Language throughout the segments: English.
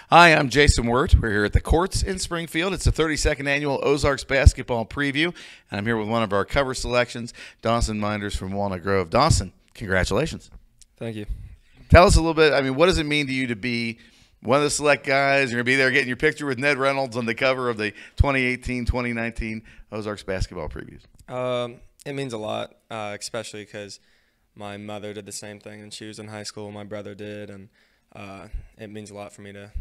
Hi, I'm Jason Wirt. We're here at the courts in Springfield. It's the 32nd annual Ozarks basketball preview, and I'm here with one of our cover selections, Dawson Meinders from Walnut Grove. Dawson, congratulations. Thank you. Tell us a little bit, what does it mean to you to be one of the select guys? You're going to be there getting your picture with Ned Reynolds on the cover of the 2018-2019 Ozarks basketball previews. It means a lot, especially because my mother did the same thing, and she was in high school. My brother did, and it means a lot for me to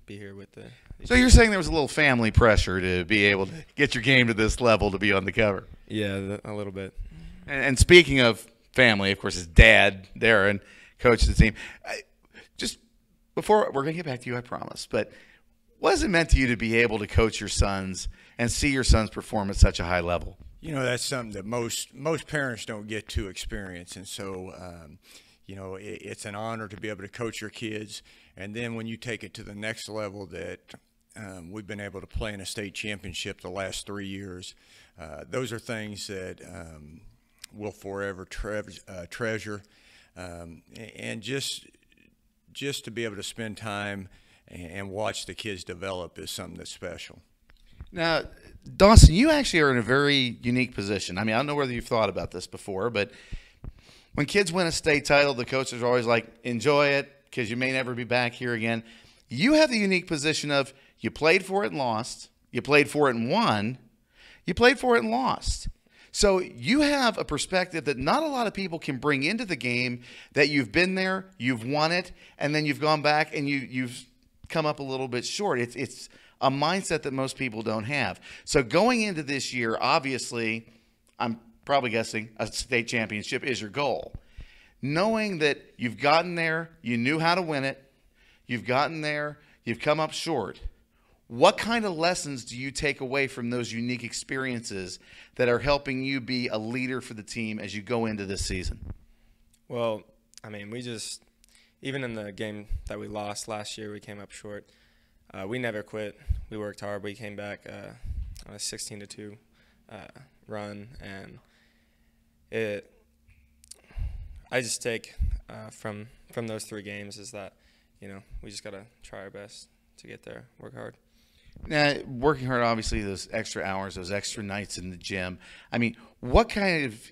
be here with the. So you're saying there was a little family pressure to be able to get your game to this level to be on the cover? Yeah, a little bit. And speaking of family, of course, his dad, Darren, coached the team. Just before, we're going to get back to you, I promise, but what has it meant to you to be able to coach your sons and see your sons perform at such a high level? You know, that's something that most parents don't get to experience, and so it's an honor to be able to coach your kids. And then when you take it to the next level, that we've been able to play in a state championship the last 3 years, those are things that we'll forever treasure. And just to be able to spend time and watch the kids develop is something that's special. Now, Dawson, you actually are in a very unique position. I don't know whether you've thought about this before, but when kids win a state title, the coaches are always like, enjoy it because you may never be back here again. You have the unique position of you played for it and lost, you played for it and won, you played for it and lost. So you have a perspective that not a lot of people can bring into the game, that you've been there, you've won it, and then you've gone back and you've come up a little bit short. It's a mindset that most people don't have. So going into this year, obviously, I'm probably guessing a state championship is your goal. Knowing that you've gotten there, you knew how to win it, you've gotten there, you've come up short, what kind of lessons do you take away from those unique experiences that are helping you be a leader for the team as you go into this season? Well, even in the game that we lost last year, we came up short. We never quit. We worked hard. We came back on a 16-2 run, and I just take from those 3 games is that we just gotta try our best to get there, work hard. Now, working hard, obviously, those extra hours, those extra nights in the gym. What kind of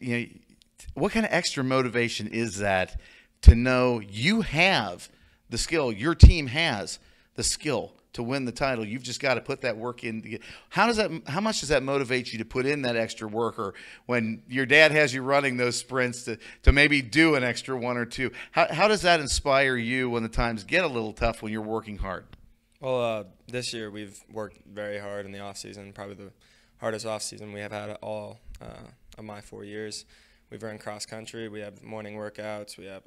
extra motivation is that to know you have the skill, your team has the skill to win the title? You've just got to put that work in. How much does that motivate you to put in that extra work, or when your dad has you running those sprints to maybe do an extra 1 or 2? How does that inspire you when the times get a little tough when you're working hard? Well, this year we've worked very hard in the off season, probably the hardest off season we have had at all of my 4 years. We've run cross country. We have morning workouts. We have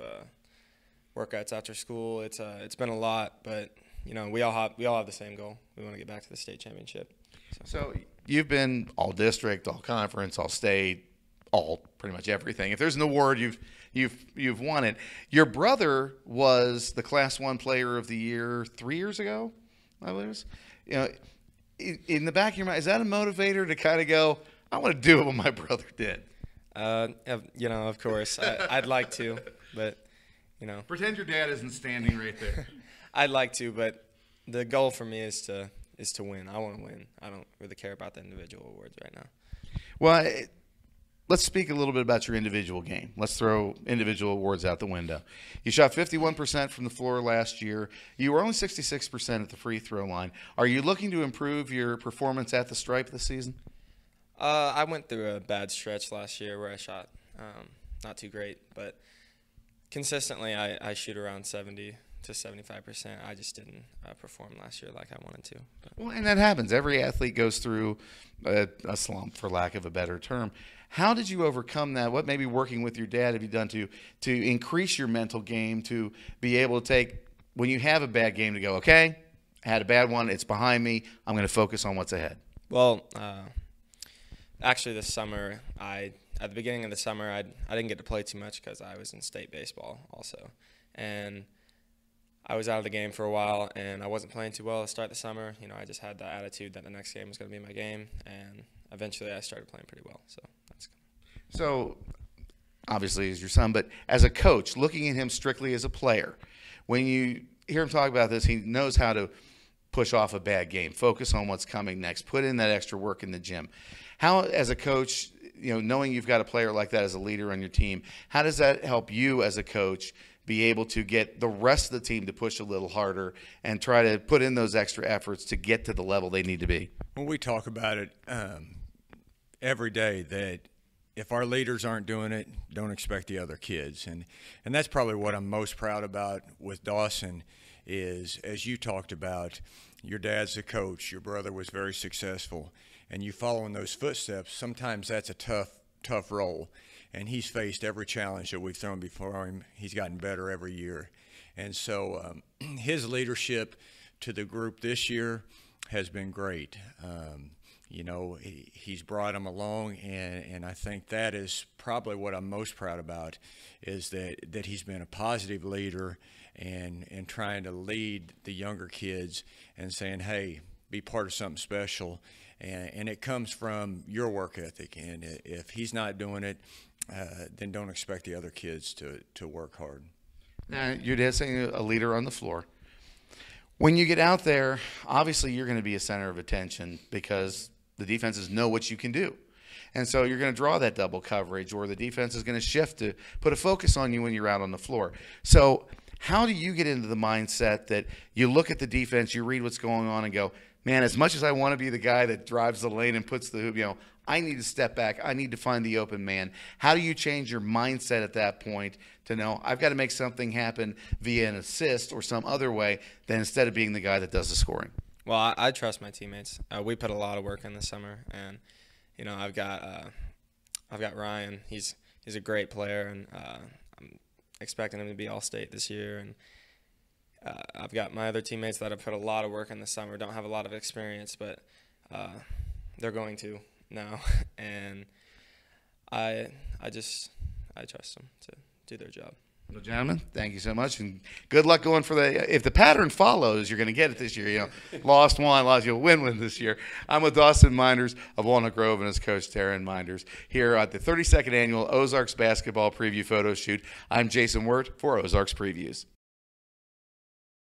workouts after school. It's been a lot, but we all have the same goal. We want to get back to the state championship. So you've been all district, all conference, all state, all pretty much everything. If there's an award, you've won it. Your brother was the Class 1 Player of the Year 3 years ago, I believe. In the back of your mind, is that a motivator to kind of go, I want to do what my brother did? Of course, I'd like to, but Pretend your dad isn't standing right there. I'd like to, but the goal for me is to win. I want to win. I don't really care about the individual awards right now. Well, let's speak a little bit about your individual game. Let's throw individual awards out the window. You shot 51% from the floor last year. You were only 66% at the free throw line. Are you looking to improve your performance at the stripe this season? I went through a bad stretch last year where I shot not too great, but consistently I shoot around 70 to 75%. I just didn't perform last year like I wanted to. Well, and that happens. Every athlete goes through a slump, for lack of a better term. How did you overcome that? What maybe working with your dad have you done to increase your mental game, to be able to take, when you have a bad game, to go, okay, I had a bad one, it's behind me, I'm going to focus on what's ahead? Well, actually this summer, at the beginning of the summer, I didn't get to play too much because I was in state baseball also. And I was out of the game for a while, and I wasn't playing too well to start the summer. I just had that attitude that the next game was going to be my game, and eventually I started playing pretty well. So that's good. So obviously he's your son, but as a coach, looking at him strictly as a player, when you hear him talk about this. He knows how to push off a bad game, focus on what's coming next, put in that extra work in the gym. How, as a coach, knowing you've got a player like that as a leader on your team, how does that help you as a coach be able to get the rest of the team to push a little harder and try to put in those extra efforts to get to the level they need to be? Well, we talk about it every day that if our leaders aren't doing it, don't expect the other kids. And that's probably what I'm most proud about with Dawson is, as you talked about, your dad's a coach, your brother was very successful, and you follow in those footsteps. Sometimes that's a tough role. And he's faced every challenge that we've thrown before him. He's gotten better every year. And so his leadership to the group this year has been great. He's brought them along, and I think that is probably what I'm most proud about, is that he's been a positive leader and trying to lead the younger kids and saying, hey, be part of something special. And it comes from your work ethic. And if he's not doing it, then don't expect the other kids to work hard. Now, your dad's saying a leader on the floor. When you get out there, obviously you're going to be a center of attention because the defenses know what you can do. And so you're going to draw that double coverage, or the defense is going to shift to put a focus on you when you're out on the floor. So how do you get into the mindset that you look at the defense, you read what's going on and go, man, as much as I want to be the guy that drives the lane and puts the hoop, I need to step back. I need to find the open man. How do you change your mindset at that point to know I've got to make something happen via an assist or some other way than instead of being the guy that does the scoring? Well, I trust my teammates. We put a lot of work in this summer, and I've got Ryan. He's a great player, and I'm expecting him to be All-State this year. And I've got my other teammates that have put a lot of work in the summer. Don't have a lot of experience, but they're going to now, and I trust them to do their job. Well, gentlemen, thank you so much, and good luck going for if the pattern follows, you're going to get it this year. Lost one, lost, you'll win this year. I'm with Dawson Meinders of Walnut Grove and his coach, Taryn Meinders, here at the 32nd Annual Ozarks Basketball Preview Photo Shoot. I'm Jason Wirt for Ozarks Previews.